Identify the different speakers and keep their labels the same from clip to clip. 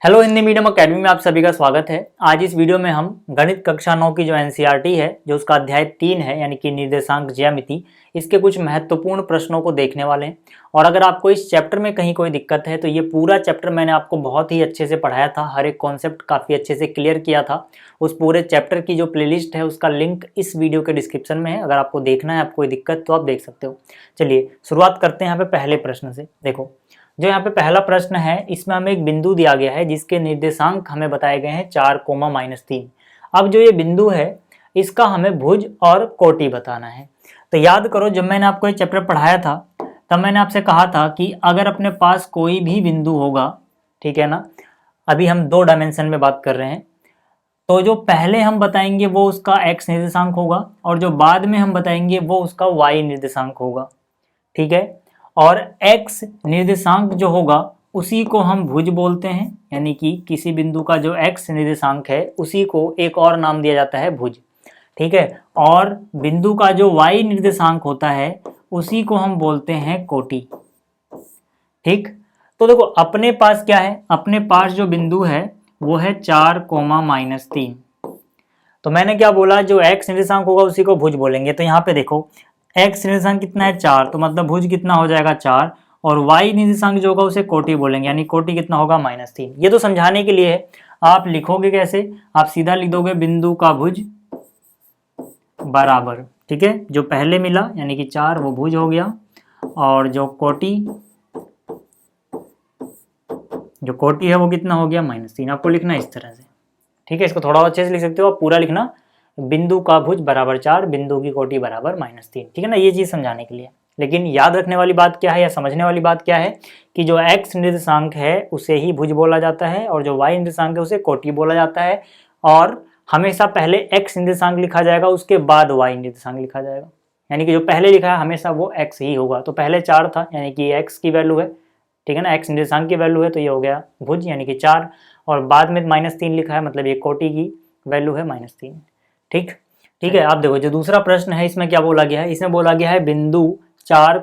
Speaker 1: Hello Hindi medium academy में आप सभी का स्वागत है। आज इस वीडियो में हम गणित कक्षा 9 की जो एनसीईआरटी है, जो उसका अध्याय 3 है यानी कि निर्देशांक ज्यामिति, इसके कुछ महत्वपूर्ण प्रश्नों को देखने वाले हैं। और अगर आपको इस चैप्टर में कहीं कोई दिक्कत है तो ये पूरा चैप्टर मैंने आपको बहुत ही अच्छे से पढ़ाया था, हर एक कॉन्सेप्ट काफ़ी अच्छे से क्लियर किया था। उस पूरे चैप्टर की जो प्लेलिस्ट है उसका लिंक इस वीडियो के डिस्क्रिप्शन में है, अगर आपको देखना है, आपको कोई दिक्कत तो आप देख सकते हो। चलिए शुरुआत करते हैं यहाँ पे पहले प्रश्न से। देखो जो यहाँ पे पहला प्रश्न है, इसमें हमें एक बिंदु दिया गया है जिसके निर्देशांक हमें बताए गए हैं 4, -3। अब जो ये बिंदु है इसका हमें भुज और कोटि बताना है। तो याद करो जब मैंने आपको ये चैप्टर पढ़ाया था तब मैंने आपसे कहा था कि अगर अपने पास कोई भी बिंदु होगा, ठीक है ना, अभी हम 2 डायमेंशन में बात कर रहे हैं, तो जो पहले हम बताएंगे वो उसका x निर्देशांक होगा और जो बाद में हम बताएंगे वो उसका y निर्देशांक होगा, ठीक है। और x निर्देशांक जो होगा उसी को हम भुज बोलते हैं, यानी कि किसी बिंदु का जो x निर्देशांक है उसी को एक और नाम दिया जाता है भुज, ठीक है। और बिंदु का जो y निर्देशांक होता है उसी को हम बोलते हैं कोटि, ठीक। तो देखो अपने पास क्या है, अपने पास जो बिंदु है वो है 4, -3। तो मैंने क्या बोला, जो x निर्देशांक होगा उसी को भुज बोलेंगे। तो यहाँ पे देखो x निर्देशांक कितना है 4, तो मतलब भुज कितना हो जाएगा 4, और y निर्देशांक जो होगा उसे कोटि बोलेंगे, यानी कोटि कितना होगा -3। ये तो समझाने के लिए है। आप लिखोगे कैसे, आप सीधा लिख दोगे बिंदु का भुज बराबर, ठीक है, जो पहले मिला यानी कि 4 वो भुज हो गया, और जो कोटि है वो कितना हो गया -3। आपको लिखना है इस तरह से, ठीक है। इसको थोड़ा और अच्छे से लिख सकते हो, आप पूरा लिखना बिंदु का भुज बराबर 4, बिंदु की कोटि बराबर -3, ठीक है ना। ये चीज़ समझाने के लिए। लेकिन याद रखने वाली बात क्या है या समझने वाली बात क्या है कि जो x निर्देशांक है उसे ही भुज बोला जाता है और जो y निर्देशांक है उसे कोटि बोला जाता है। और हमेशा पहले x निर्देशांक लिखा जाएगा, उसके बाद y निर्देशांक लिखा जाएगा, यानी कि जो पहले लिखा है हमेशा वो x ही होगा। तो पहले 4 था यानी कि x की वैल्यू है, ठीक है ना, x निर्देशांक की वैल्यू है, तो ये हो गया भुज यानी कि 4, और बाद में -3 लिखा है मतलब ये कोटि की वैल्यू है -3, ठीक है। आप देखो जो दूसरा प्रश्न है इसमें क्या बोला गया है, इसमें बोला गया है बिंदु 4,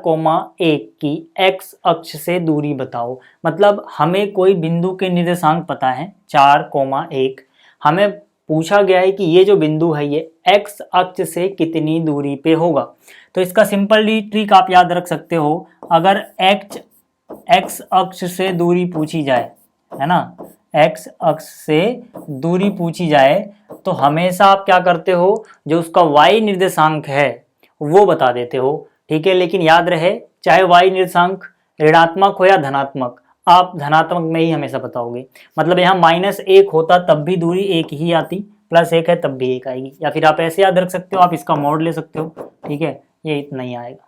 Speaker 1: 1 की x अक्ष से दूरी बताओ। मतलब हमें कोई बिंदु के निर्देशांक पता है 4, 1, हमें पूछा गया है कि ये जो बिंदु है ये x अक्ष से कितनी दूरी पे होगा। तो इसका सिंपल ट्रिक आप याद रख सकते हो, अगर x अक्ष से दूरी पूछी जाए, है ना, x अक्ष से दूरी पूछी जाए तो हमेशा आप क्या करते हो, जो उसका y निर्देशांक है वो बता देते हो, ठीक है। लेकिन याद रहे चाहे y निर्देशांक ऋणात्मक हो या धनात्मक, आप धनात्मक में ही हमेशा बताओगे। मतलब यहाँ -1 होता तब भी दूरी 1 ही आती, +1 है तब भी 1 आएगी, या फिर आप ऐसे याद रख सकते हो, आप इसका मोड ले सकते हो, ठीक है, ये इतना ही आएगा,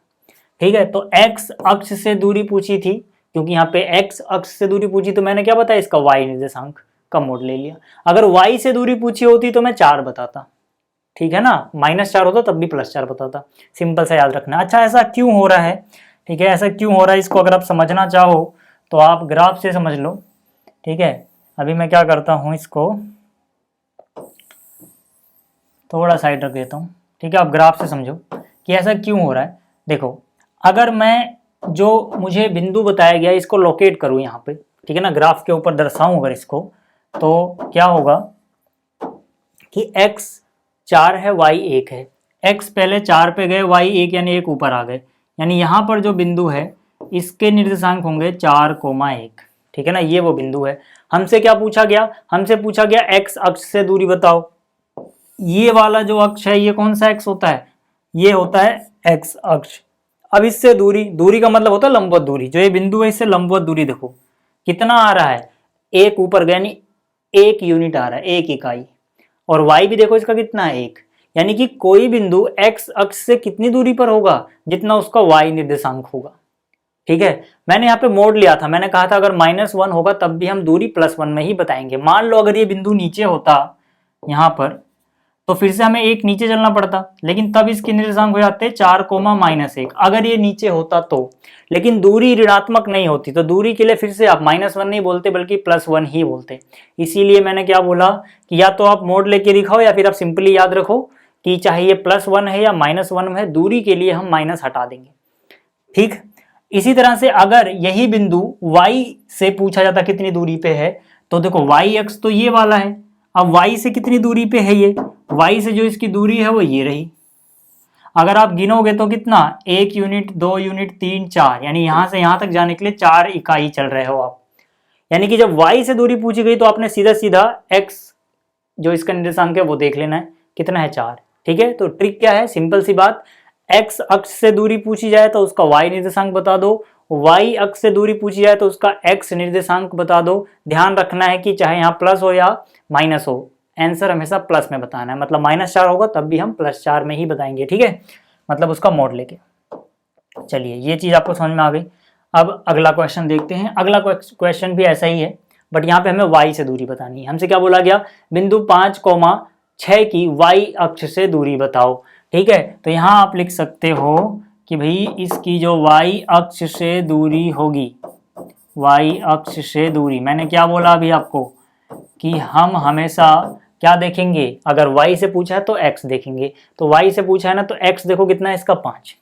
Speaker 1: ठीक है। तो x अक्ष से दूरी पूछी थी, क्योंकि यहाँ पे x अक्ष से दूरी पूछी तो मैंने क्या बताया, इसका y निर्देशांक का मोड ले लिया। अगर y से दूरी पूछी होती तो मैं 4 बताता, ठीक है ना, -4 होता तब भी +4 बताता। सिंपल सा याद रखना। अच्छा ऐसा क्यों हो रहा है, ठीक है, ऐसा क्यों हो रहा है, इसको अगर आप समझना चाहो तो आप ग्राफ से समझ लो, ठीक है। अभी मैं क्या करता हूँ, इसको थोड़ा साइड रख देता हूँ, ठीक है। आप ग्राफ से समझो कि ऐसा क्यों हो रहा है। देखो अगर मैं जो मुझे बिंदु बताया गया इसको लोकेट करूँ यहाँ पे, ठीक है ना, ग्राफ के ऊपर दर्शाऊं अगर इसको, तो क्या होगा कि x 4 है, y 1 है, x पहले 4 पे गए, y 1 यानी 1 ऊपर आ गए, यानी यहाँ पर जो बिंदु है इसके निर्देशांक होंगे 4, 1, ठीक है ना, ये वो बिंदु है। हमसे क्या पूछा गया, हमसे पूछा गया x अक्ष से दूरी बताओ। ये वाला जो अक्ष है ये कौन सा x होता है, ये होता है x अक्ष। अब इससे दूरी का मतलब होता है लंबवत दूरी, जो ये बिंदु है इससे लंबवत दूरी देखो कितना आ रहा है, 1 ऊपर गया, यानी 1 यूनिट आ रहा है, 1 इकाई। और y भी देखो इसका कितना है 1, यानी कि कोई बिंदु x अक्ष से कितनी दूरी पर होगा, जितना उसका y निर्देशांक होगा, ठीक है। मैंने यहाँ पे मोड लिया था, मैंने कहा था अगर -1 होगा तब भी हम दूरी +1 में ही बताएंगे। मान लो अगर ये बिंदु नीचे होता यहाँ पर तो फिर से हमें 1 नीचे चलना पड़ता, लेकिन तब इसके निर्देशांक हो जाते 4, -1 अगर ये नीचे होता तो। लेकिन दूरी ऋणात्मक नहीं होती तो दूरी के लिए फिर से आप -1 नहीं बोलते बल्कि +1 ही बोलते। इसीलिए मैंने क्या बोला कि या तो आप मोड लेके दिखाओ या फिर आप सिंपली याद रखो कि चाहे ये +1 है या -1 है, दूरी के लिए हम माइनस हटा देंगे, ठीक। इसी तरह से अगर यही बिंदु y से पूछा जाता कितनी दूरी पे है, तो देखो वाई अक्ष तो ये वाला है, अब वाई से कितनी दूरी पे है ये, वाई से जो इसकी दूरी है वो ये रही। अगर आप गिनोगे तो कितना, 1 यूनिट, 2 यूनिट, 3, 4, यानी यहां से यहां तक जाने के लिए 4 इकाई चल रहे हो आप। यानी कि जब y से दूरी पूछी गई तो आपने सीधा सीधा x जो इसका निर्देशांक है वो देख लेना है, कितना है 4। ठीक है, तो ट्रिक क्या है, सिंपल सी बात, x अक्ष से दूरी पूछी जाए तो उसका y निर्देशांक बता दो, y अक्ष से दूरी पूछी जाए तो उसका x निर्देशांक बता दो। ध्यान रखना है कि चाहे यहाँ प्लस हो या माइनस हो, आंसर हमेशा प्लस में बताना है, मतलब -4 होगा तब भी हम +4 में ही बताएंगे। ठीक है, मतलब उसका मोड लेके। चलिए ये चीज आपको समझ में आ गई। अब अगला क्वेश्चन देखते हैं। अगला क्वेश्चन भी ऐसा ही है, बट यहाँ पे हमें y से दूरी बतानी है। हमसे क्या बोला गया, बिंदु 5,6 की y अक्ष से दूरी बताओ। ठीक है, तो यहाँ आप लिख सकते हो कि भाई इसकी जो y अक्ष से दूरी होगी, y अक्ष से दूरी, मैंने क्या बोला अभी आपको कि हम हमेशा क्या देखेंगे, अगर y से पूछा है तो x देखेंगे, तो y से पूछा है ना तो x देखो कितना है इसका 5।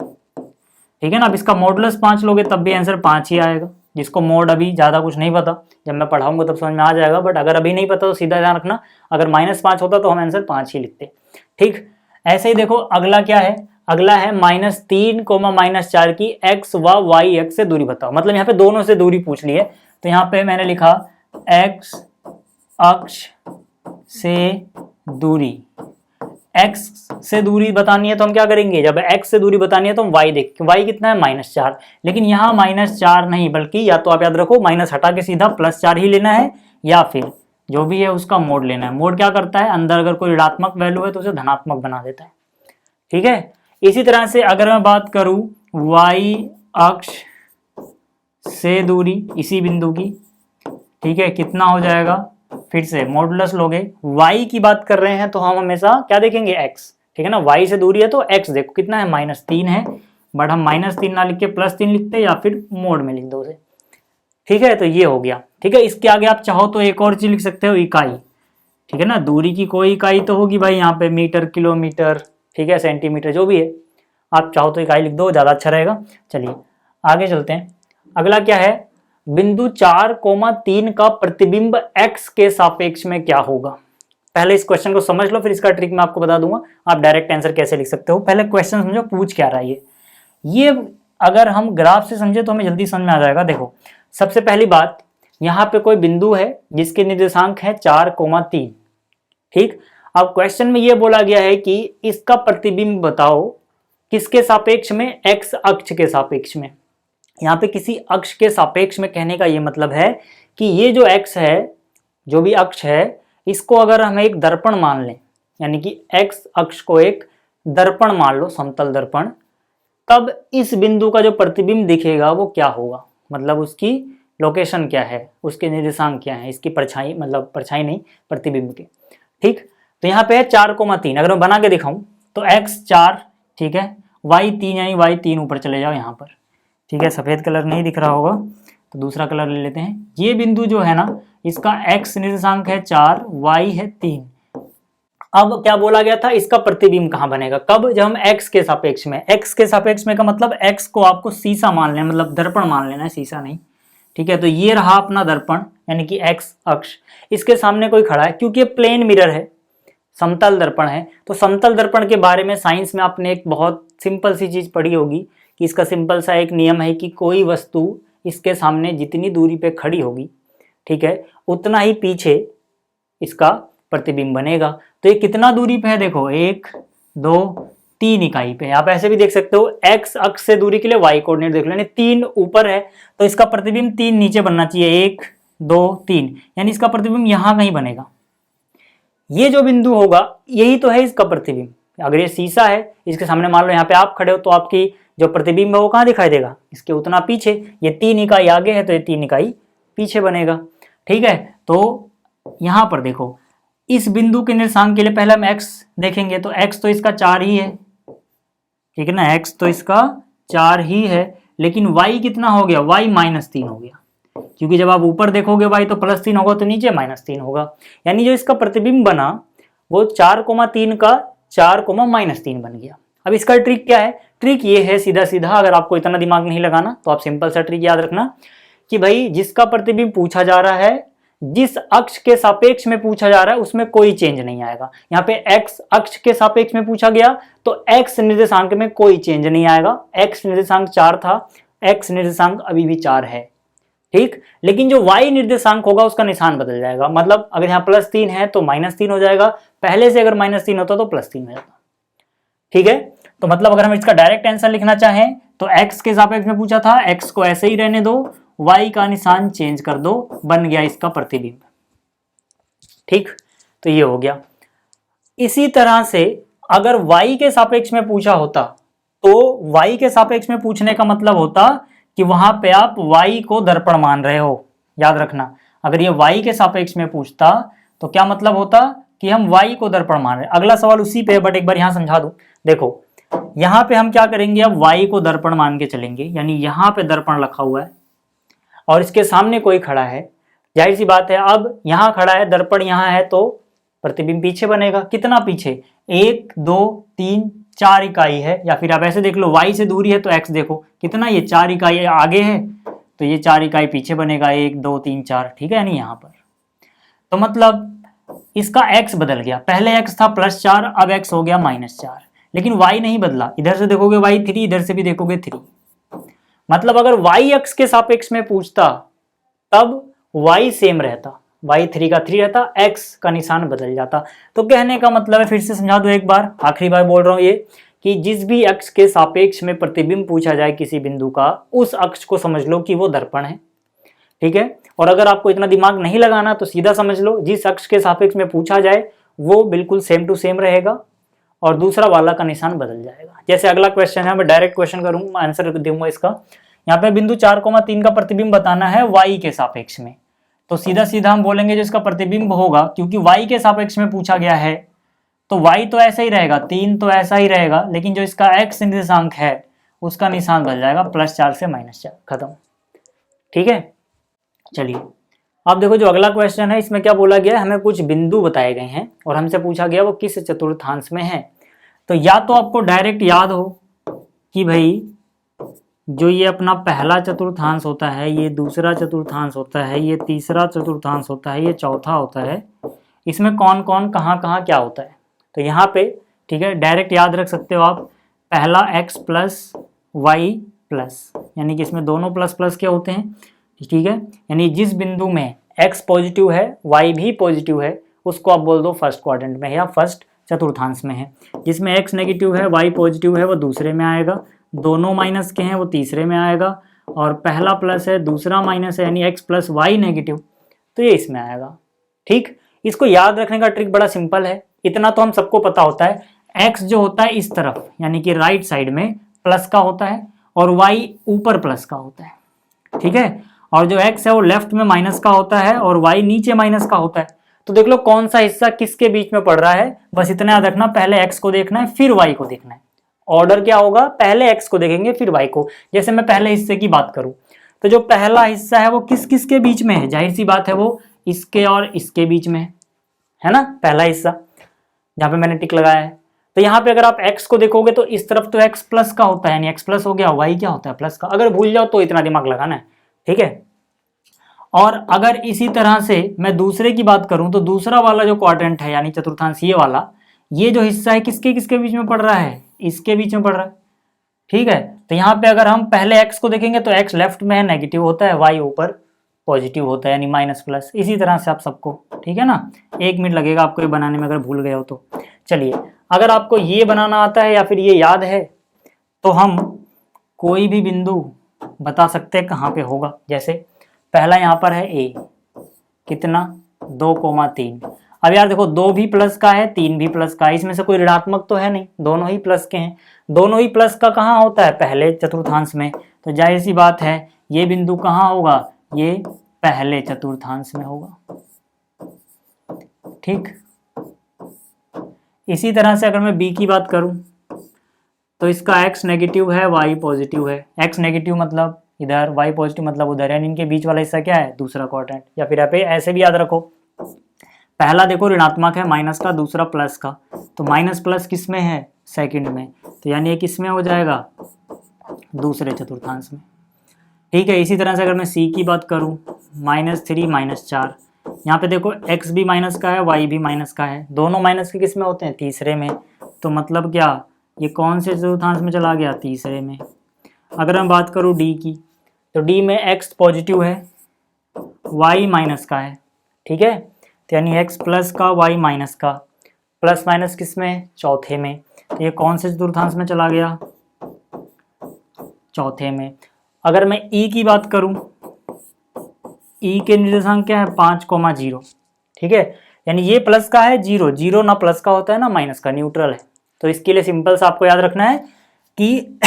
Speaker 1: ठीक है ना, अब इसका मॉडुलस 5 लोगे तब भी आंसर 5 ही आएगा। जिसको मोड अभी ज़्यादा कुछ नहीं पता, जब मैं पढ़ाऊंगा तब समझ में आ जाएगा, बट अगर अभी नहीं पता तो सीधा ध्यान रखना, अगर -5 होता तो हम आंसर 5 ही लिखते। ठीक, ऐसे ही देखो अगला क्या है, अगला है -3, -4 की x व y अक्ष से दूरी बताओ। मतलब यहाँ पे दोनों से दूरी पूछ ली है, तो यहाँ पे मैंने लिखा x अक्ष से दूरी, x से दूरी बतानी है तो हम क्या करेंगे, जब x से दूरी बतानी है तो हम y देख, y कितना है -4, लेकिन यहाँ -4 नहीं, बल्कि या तो आप याद रखो माइनस हटा के सीधा +4 ही लेना है, या फिर जो भी है उसका मोड लेना है। मोड क्या करता है, अंदर अगर कोई ऋणात्मक वैल्यू है तो उसे धनात्मक बना देता है। ठीक है, इसी तरह से अगर मैं बात करूं y अक्ष से दूरी इसी बिंदु की, ठीक है, कितना हो जाएगा, फिर से मॉडुलस लोगे, y की बात कर रहे हैं तो हम हमेशा क्या देखेंगे, x। ठीक है ना, y से दूरी है तो x देखो कितना है, -3 है, बट हम -3 ना लिख के +3 लिखते या फिर मोड में लिख दो उसे। ठीक है, तो ये हो गया। ठीक है, इसके आगे आप चाहो तो एक और चीज लिख सकते हो, इकाई। ठीक है ना, दूरी की कोई इकाई तो होगी भाई, यहाँ पे मीटर, किलोमीटर, ठीक है, सेंटीमीटर, जो भी है, आप चाहो तो इकाई लिख दो, ज्यादा अच्छा रहेगा। चलिए आगे चलते हैं। अगला क्या है, बिंदु 4,3 का प्रतिबिंब x के सापेक्ष में क्या होगा। पहले इस क्वेश्चन को समझ लो, फिर इसका ट्रिक मैं आपको बता दूंगा, आप डायरेक्ट आंसर कैसे लिख सकते हो। पहले क्वेश्चन समझो पूछ क्या रहा है ये अगर हम ग्राफ से समझे तो हमें जल्दी समझ में आ जाएगा। देखो सबसे पहली बात, यहाँ पे कोई बिंदु है जिसके निर्देशांक है 4,3। ठीक, अब क्वेश्चन में ये बोला गया है कि इसका प्रतिबिंब बताओ किसके सापेक्ष में, x अक्ष के सापेक्ष में। यहाँ पे किसी अक्ष के सापेक्ष में कहने का ये मतलब है कि ये जो x है, जो भी अक्ष है, इसको अगर हम एक दर्पण मान लें, यानी कि x अक्ष को एक दर्पण मान लो, समतल दर्पण, तब इस बिंदु का जो प्रतिबिंब दिखेगा वो क्या होगा, मतलब उसकी लोकेशन क्या है, उसके निर्देशांक क्या है, इसकी परछाई, मतलब परछाई नहीं, प्रतिबिंब के। ठीक, तो यहाँ पे है 4,3, अगर मैं बना के दिखाऊं तो x 4, ठीक है, y 3, यानी y 3 ऊपर चले जाओ यहाँ पर। ठीक है, सफेद कलर नहीं दिख रहा होगा तो दूसरा कलर ले लेते हैं। ये बिंदु जो है ना, इसका x निर्देशांक है 4, y है 3। अब क्या बोला गया था, इसका प्रतिबिंब कहाँ बनेगा, कब, जब हम x के सापेक्ष में, x के सापेक्ष में का मतलब x को आपको शीशा मान लेना, मतलब दर्पण मान लेना है, शीशा नहीं। ठीक है, तो ये रहा अपना दर्पण, यानी कि x अक्ष, इसके सामने कोई खड़ा है, क्योंकि ये प्लेन मिरर है, समतल दर्पण है, तो समतल दर्पण के बारे में साइंस में आपने एक बहुत सिंपल सी चीज पढ़ी होगी कि इसका सिंपल सा एक नियम है कि कोई वस्तु इसके सामने जितनी दूरी पे खड़ी होगी, ठीक है, उतना ही पीछे इसका प्रतिबिंब बनेगा। तो ये कितना दूरी पे है, देखो 1, 2, 3 इकाई पे। आप ऐसे भी देख सकते हो, x अक्ष से दूरी के लिए y कोऑर्डिनेट देख लो, यानी 3 ऊपर है तो इसका प्रतिबिंब 3 नीचे बनना चाहिए, 1, 2, 3, यानी इसका प्रतिबिंब यहाँ कहीं बनेगा। ये जो बिंदु होगा यही तो है इसका प्रतिबिंब। अगर ये शीशा है, इसके सामने मान लो यहाँ पे आप खड़े हो, तो आपकी जो प्रतिबिंब है वो कहाँ दिखाई देगा, इसके उतना पीछे। ये 3 इकाई आगे है तो ये 3 इकाई पीछे बनेगा। ठीक है, तो यहाँ पर देखो, इस बिंदु के निर्देशांक के लिए पहले हम x देखेंगे, तो x तो इसका 4 ही है, ठीक है ना, x तो इसका 4 ही है, लेकिन y कितना हो गया, y -3 हो गया, क्योंकि जब आप ऊपर देखोगे y तो +3 होगा, तो नीचे -3 होगा, यानी जो इसका प्रतिबिंब बना वो 4,3 का 4,-3 बन गया। अब इसका ट्रिक क्या है, ट्रिक ये है सीधा सीधा, अगर आपको इतना दिमाग नहीं लगाना तो आप सिंपल सा ट्रिक याद रखना कि भाई जिसका प्रतिबिंब पूछा जा रहा है, जिस अक्ष के सापेक्ष में पूछा जा रहा है उसमें कोई चेंज नहीं आएगा। यहाँ पे x अक्ष के सापेक्ष में पूछा गया तो x निर्देशांक में कोई चेंज नहीं आएगा। x निर्देशांक 4 था, x निर्देशांक अभी भी 4 है, ठीक। लेकिन जो y निर्देशांक होगा उसका निशान बदल जाएगा। मतलब अगर यहाँ +3 है तो -3 हो जाएगा, पहले से अगर -3 होता तो +3 हो जाता, ठीक है। तो मतलब अगर हम इसका डायरेक्ट आंसर लिखना चाहें तो x के सापेक्ष में पूछा था, x को ऐसे ही रहने दो, y का निशान चेंज कर दो, बन गया इसका प्रतिबिंब, ठीक। तो ये हो गया। इसी तरह से अगर y के सापेक्ष में पूछा होता तो y के सापेक्ष में पूछने का मतलब होता कि वहां पे आप y को दर्पण मान रहे हो। याद रखना, अगर ये y के सापेक्ष में पूछता तो क्या मतलब होता कि हम y को दर्पण मान रहे हैं। अगला सवाल उसी पे है, बट एक बार यहां समझा दूं। देखो यहां पे हम क्या करेंगे, अब y को दर्पण मान के चलेंगे, यानी यहां पे दर्पण रखा हुआ है और इसके सामने कोई खड़ा है। जाहिर सी बात है, अब यहां खड़ा है, दर्पण यहां है तो प्रतिबिंब पीछे बनेगा। कितना पीछे, 1 2 3 4 इकाई है, या फिर आप ऐसे देख लो y से दूरी है तो x देखो कितना, ये 4 इकाई आगे है तो ये 4 इकाई पीछे बनेगा, 1 2 3 4, ठीक है। यानी यहाँ पर तो मतलब इसका x बदल गया, पहले x था +4, अब x हो गया -4, लेकिन y नहीं बदला। इधर से देखोगे y 3, इधर से भी देखोगे 3। मतलब अगर y अक्ष के सापेक्ष में पूछता तब y सेम रहता, y 3 का 3 रहता, x का निशान बदल जाता। तो कहने का मतलब है, फिर से समझा दो एक बार, आखिरी बार बोल रहा हूं ये, कि जिस भी अक्ष के सापेक्ष में प्रतिबिंब पूछा जाए किसी बिंदु का, उस अक्ष को समझ लो कि वो दर्पण है, ठीक है। और अगर आपको इतना दिमाग नहीं लगाना तो सीधा समझ लो, जिस अक्ष के सापेक्ष में पूछा जाए वो बिल्कुल सेम टू सेम रहेगा और दूसरा वाला का निशान बदल जाएगा। जैसे अगला क्वेश्चन है, मैं डायरेक्ट क्वेश्चन करूंगा, आंसर दूंगा इसका। यहाँ पे बिंदु 4,3 का प्रतिबिंब बताना है y के सापेक्ष में, तो सीधा सीधा हम बोलेंगे जो इसका प्रतिबिंब होगा, क्योंकि y के सापेक्ष में पूछा गया है तो y तो ऐसा ही रहेगा, 3 तो ऐसा ही रहेगा, लेकिन जो इसका x निर्देशांक है उसका निशान बदल जाएगा, +4 से -4, खत्म, ठीक है। चलिए अब देखो जो अगला क्वेश्चन है, इसमें क्या बोला गया है, हमें कुछ बिंदु बताए गए हैं और हमसे पूछा गया वो किस चतुर्थांश में है। तो या तो आपको डायरेक्ट याद हो कि भाई जो ये अपना पहला चतुर्थांश होता है, ये दूसरा चतुर्थांश होता है, ये तीसरा चतुर्थांश होता है, ये चौथा होता है, इसमें कौन कौन कहाँ कहाँ क्या होता है। तो यहाँ पे ठीक है, डायरेक्ट याद रख सकते हो आप, पहला x प्लस वाई प्लस, यानी कि इसमें दोनों प्लस प्लस क्या होते हैं, ठीक है। यानी जिस बिंदु में x पॉजिटिव है y भी पॉजिटिव है उसको आप बोल दो फर्स्ट क्वाड्रेंट में या फर्स्ट चतुर्थांश में है। जिसमें x नेगेटिव है y पॉजिटिव है वो दूसरे में आएगा, दोनों माइनस के हैं वो तीसरे में आएगा, और पहला प्लस है दूसरा माइनस है, यानी x प्लस वाई नेगेटिव, तो ये इसमें आएगा, ठीक। इसको याद रखने का ट्रिक बड़ा सिंपल है, इतना तो हम सबको पता होता है, x जो होता है इस तरफ यानी कि राइट साइड में प्लस का होता है और y ऊपर प्लस का होता है, ठीक है। और जो x है वो लेफ्ट में माइनस का होता है और y नीचे माइनस का होता है। तो देख लो कौन सा हिस्सा किसके बीच में पड़ रहा है, बस इतना याद रखना, पहले x को देखना है फिर y को देखना है। ऑर्डर क्या होगा, पहले x को देखेंगे फिर y को। जैसे मैं पहले हिस्से की बात करूं तो जो पहला हिस्सा है वो किस किस के बीच में है, जाहिर सी बात है वो इसके और इसके बीच में है ना, पहला हिस्सा जहां पे मैंने टिक लगाया है। तो यहाँ पे अगर आप x को देखोगे तो इस तरफ तो x प्लस का होता है, यानी x प्लस हो गया, y क्या होता है प्लस का। अगर भूल जाओ तो इतना दिमाग लगाना है, ठीक है। और अगर इसी तरह से मैं दूसरे की बात करूं तो दूसरा वाला जो क्वाड्रेंट है यानी चतुर्थांश ये वाला, ये जो हिस्सा है किसके किसके बीच में पड़ रहा है, इसके बीच में पड़ रहा है, ठीक है। तो यहाँ पे अगर हम पहले x को देखेंगे तो x लेफ्ट में है नेगेटिव होता है, y ऊपर पॉजिटिव होता है यानी माइनस प्लस। इसी तरह से आप सबको, ठीक है ना, 1 मिनट लगेगा आपको ये बनाने में अगर भूल गए हो तो। चलिए अगर आपको ये बनाना आता है या फिर ये याद है तो हम कोई भी बिंदु बता सकते हैं कहाँ पे होगा। जैसे पहला यहाँ पर है a, कितना 2,3। अब यार देखो 2 भी प्लस का है 3 भी प्लस का है, इसमें से कोई ऋणात्मक तो है नहीं, दोनों ही प्लस के हैं। दोनों ही प्लस का कहाँ होता है, पहले चतुर्थांश में, तो जाहिर सी बात है ये बिंदु कहाँ होगा, ये पहले चतुर्थांश में होगा, ठीक। इसी तरह से अगर मैं b की बात करूं तो इसका x नेगेटिव है y पॉजिटिव है, x नेगेटिव मतलब इधर, y पॉजिटिव मतलब उधर, यानी इनके बीच वाला हिस्सा क्या है, दूसरा क्वाड्रेंट। या फिर आप ऐसे भी याद रखो, पहला देखो ऋणात्मक है माइनस का, दूसरा प्लस का, तो माइनस प्लस किस में है, सेकंड में, तो यानी ये किस में हो जाएगा, दूसरे चतुर्थांश में, ठीक है। इसी तरह से अगर मैं c की बात करूं, -3 -4, यहाँ पे देखो x भी माइनस का है, y भी माइनस का है, दोनों माइनस के किस में होते हैं, तीसरे में। तो मतलब क्या, ये कौन से चतुर्थांश में चला गया, तीसरे में। अगर मैं बात करूँ d की, तो d में x पॉजिटिव है, y माइनस का है, ठीक है। तो यानी x प्लस का, y माइनस का, प्लस माइनस किस में, चौथे में। तो ये कौन से चतुर्थांश में चला गया, चौथे में। अगर मैं e की बात करूं, e के निर्देशांक क्या है, 5,0, ठीक है। यानी ये प्लस का है, जीरो, जीरो ना प्लस का होता है ना माइनस का, न्यूट्रल है। तो इसके लिए सिंपल सा आपको याद रखना है कि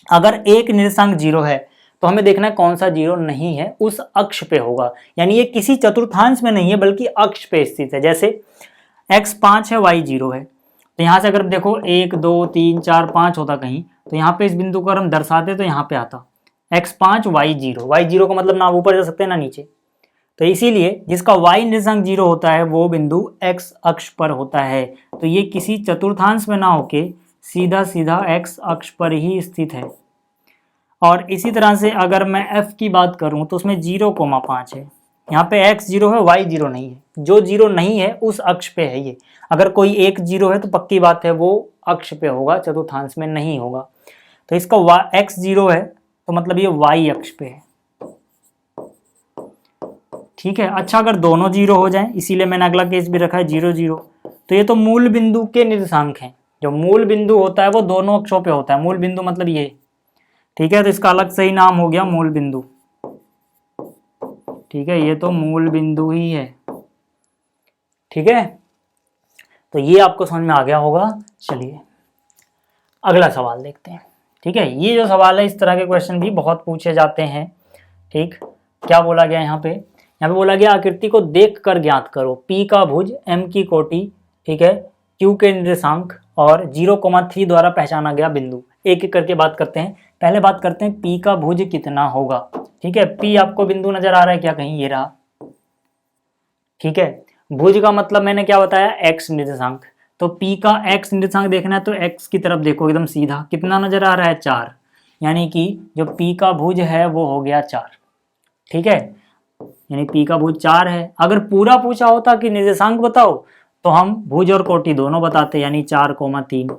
Speaker 1: अगर एक निर्देशांक जीरो है तो हमें देखना है कौन सा जीरो नहीं है, उस अक्ष पे होगा। यानी ये किसी चतुर्थांश में नहीं है बल्कि अक्ष पे स्थित है। जैसे x 5 है, y 0 है, तो यहाँ से अगर देखो 1 2 3 4 5 होता कहीं, तो यहाँ पे इस बिंदु को अगर हम दर्शाते तो यहाँ पे आता x 5 y 0। y 0 का मतलब ना ऊपर जा सकते हैं ना नीचे। तो इसीलिए जिसका y निर्देशांक 0 होता है वो बिंदु x अक्ष पर होता है। तो ये किसी चतुर्थांश में ना होके सीधा सीधा x अक्ष पर ही स्थित है। और इसी तरह से अगर मैं f की बात करूं तो उसमें 0,5 है, यहाँ पे x 0 है, y 0 नहीं है। जो 0 नहीं है उस अक्ष पे है ये। अगर कोई एक 0 है तो पक्की बात है वो अक्ष पे होगा, चतुर्थांश में नहीं होगा। तो इसका x 0 है तो मतलब ये y अक्ष पे है, ठीक है। अच्छा, अगर दोनों 0 हो जाएं, इसीलिए मैंने अगला केस भी रखा है 0 0, तो ये तो मूल बिंदु के निर्देशांक हैं। जो मूल बिंदु होता है वो दोनों अक्षों पे होता है। मूल बिंदु मतलब ये, ठीक है। तो इसका अलग से ही नाम हो गया मूल बिंदु, ठीक है। ये तो मूल बिंदु ही है, ठीक है। तो ये आपको समझ में आ गया होगा। चलिए अगला सवाल देखते हैं, ठीक है। ये जो सवाल है, इस तरह के क्वेश्चन भी बहुत पूछे जाते हैं, ठीक। क्या बोला गया यहाँ पे, यहाँ पे बोला गया आकृति को देख कर ज्ञात करो P का भुज, M की कोटि, ठीक है, Q के निर्देशांक और 0,3 द्वारा पहचाना गया बिंदु। एक एक करके बात करते हैं। पहले बात करते हैं P का भुज कितना होगा, ठीक है। P आपको बिंदु नजर आ रहा है क्या कहीं, ये रहा, ठीक है। भुज का मतलब मैंने क्या बताया, x निर्देशांक। तो P का x निर्देशांक देखना है तो x की तरफ देखो एकदम सीधा, कितना नजर आ रहा है, 4। यानी कि जो P का भुज है वो हो गया 4, ठीक है। यानी P का भुज 4 है। अगर पूरा पूछा होता कि निर्देशांक बताओ तो हम भुज और कोटि दोनों बताते, यानी 4,3।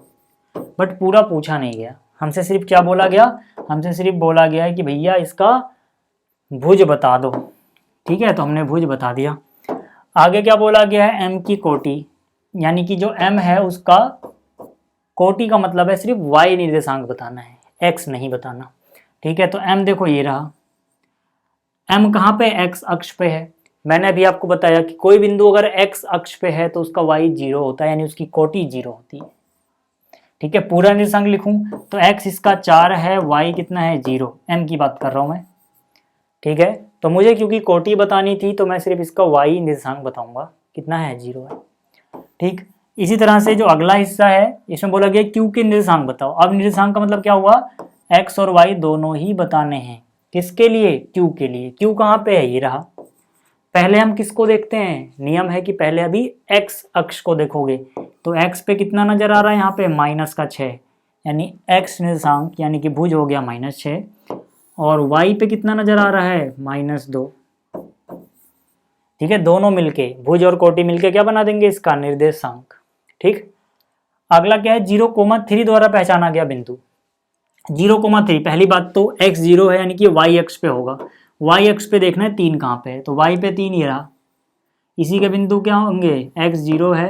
Speaker 1: बट पूरा पूछा नहीं गया, हमसे सिर्फ क्या बोला गया, हमसे सिर्फ बोला गया है कि भैया इसका भुज बता दो, ठीक है। तो हमने भुज बता दिया। आगे क्या बोला गया है, m की कोटि, यानी कि जो m है उसका कोटि का मतलब है सिर्फ y निर्देशांक बताना है, x नहीं बताना, ठीक है। तो m देखो ये रहा, m कहाँ पे, x अक्ष पे है। मैंने अभी आपको बताया कि कोई बिंदु अगर x अक्ष पे है तो उसका y 0 होता है, यानी उसकी कोटि 0 होती है, ठीक है। पूरा निर्देशांक लिखूं तो x इसका 4 है, y कितना है 0, m की बात कर रहा हूं मैं, ठीक है। तो मुझे क्योंकि कोटि बतानी थी तो मैं सिर्फ इसका y निर्देशांक बताऊंगा, कितना है 0 है, ठीक। इसी तरह से जो अगला हिस्सा है इसमें बोला गया q के निर्देशांक बताओ। अब निर्देशांक का मतलब क्या हुआ, x और y दोनों ही बताने हैं। किसके लिए, q के लिए। q कहाँ पे है, ये रहा। पहले हम किसको देखते हैं, नियम है कि पहले अभी x अक्ष को देखोगे। तो x पे कितना नजर आ रहा है यहाँ पे, -6, यानी x निर्देशांक यानी कि भुज हो गया -6। और y पे कितना नजर आ रहा है, -2, ठीक है। दोनों मिलके भुज और कोटि मिलके क्या बना देंगे, इसका निर्देशांक, ठीक। अगला क्या है, 0,3 द्वारा पहचाना गया बिंदु। 0,3, पहली बात तो x 0 है यानी कि y अक्ष पे होगा। y अक्ष पे देखना है 3 कहाँ पे है, तो y पे 3 ये रहा। इसी के बिंदु क्या होंगे, x 0 है,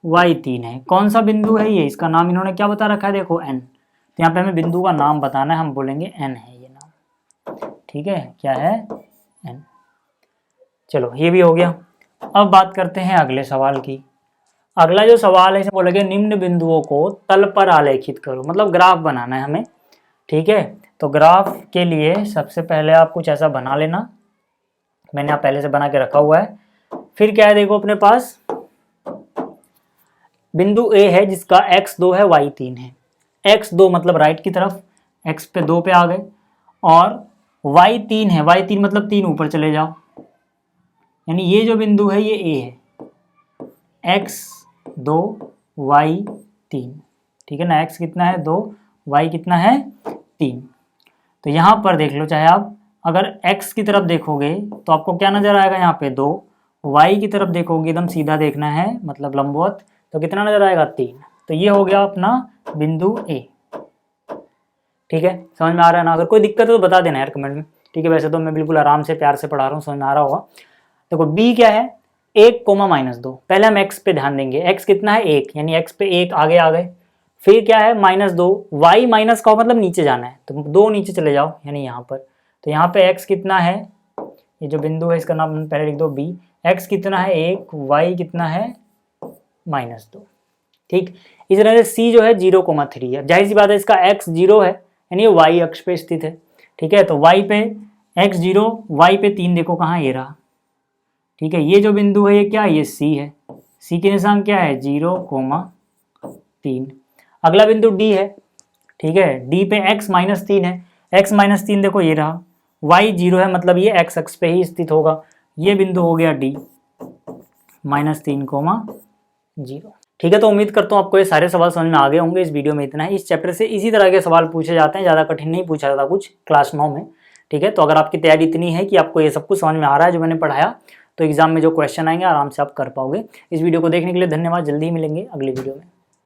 Speaker 1: y 3 है। कौन सा बिंदु है ये, इसका नाम इन्होंने क्या बता रखा है, देखो n। तो यहाँ पे हमें बिंदु का नाम बताना है, हम बोलेंगे n है ये नाम, ठीक है। क्या है, n। चलो ये भी हो गया। अब बात करते हैं अगले सवाल की। अगला जो सवाल है इसमें बोला गया निम्न बिंदुओं को तल पर आलेखित करो, मतलब ग्राफ बनाना है हमें, ठीक है। तो ग्राफ के लिए सबसे पहले आप कुछ ऐसा बना लेना, मैंने आप पहले से बना के रखा हुआ है। फिर क्या है, देखो अपने पास बिंदु A है जिसका x 2 है, y 3 है। x 2 मतलब राइट की तरफ, x पे 2 पे आ गए, और y 3 है, y 3 मतलब 3 ऊपर चले जाओ, यानी ये जो बिंदु है ये A है, x 2 y 3, ठीक है ना। x कितना है 2, y कितना है 3। तो यहाँ पर देख लो, चाहे आप अगर x की तरफ देखोगे तो आपको क्या नजर आएगा, यहाँ पे 2, y की तरफ देखोगे एकदम सीधा देखना है मतलब लंबवत, तो कितना नजर आएगा 3। तो ये हो गया अपना बिंदु A। ठीक है, समझ में आ रहा है ना? अगर कोई दिक्कत है तो बता देना यार कमेंट में। ठीक है, वैसे तो मैं बिल्कुल आराम से प्यार से पढ़ा रहा हूँ, समझ में आ रहा होगा। देखो B क्या है, 1,-2। पहले हम x पे ध्यान देंगे, x कितना है 1, यानी x पे 1 आगे आ गए। फिर क्या है -2, y माइनस का मतलब नीचे जाना है, तो 2 नीचे चले जाओ यानी यहाँ पर। तो यहाँ पे x कितना है, ये जो बिंदु है इसका नाम पहले लिख दो B। x कितना है 1, y कितना है -2। ठीक, इस तरह से C जो है 0,3 है। जाहिर सी बात है इसका x 0 है यानी ये y अक्ष पे स्थित है। ठीक है, तो y पे x 0, y पे 3 देखो कहाँ, ये रहा। ठीक है, ये जो बिंदु है ये क्या है, ये C है। C के निशान क्या है 0,3। अगला बिंदु D है। ठीक है, D पे x -3 है, x -3 देखो ये रहा, y 0 है मतलब ये x अक्ष पे ही स्थित होगा। ये बिंदु हो गया D -3,0। ठीक है, तो उम्मीद करता हूँ आपको ये सारे सवाल समझ में आ गए होंगे। इस वीडियो में इतना है। इस चैप्टर से इसी तरह के सवाल पूछे जाते हैं, ज़्यादा कठिन नहीं पूछा जाता कुछ क्लास 9 में। ठीक है, तो अगर आपकी तैयारी इतनी है कि आपको ये सब कुछ समझ में आ रहा है जो मैंने पढ़ाया, तो एग्जाम में जो क्वेश्चन आएंगे आराम से आप कर पाओगे। इस वीडियो को देखने के लिए धन्यवाद। जल्दी ही मिलेंगे अगली वीडियो में।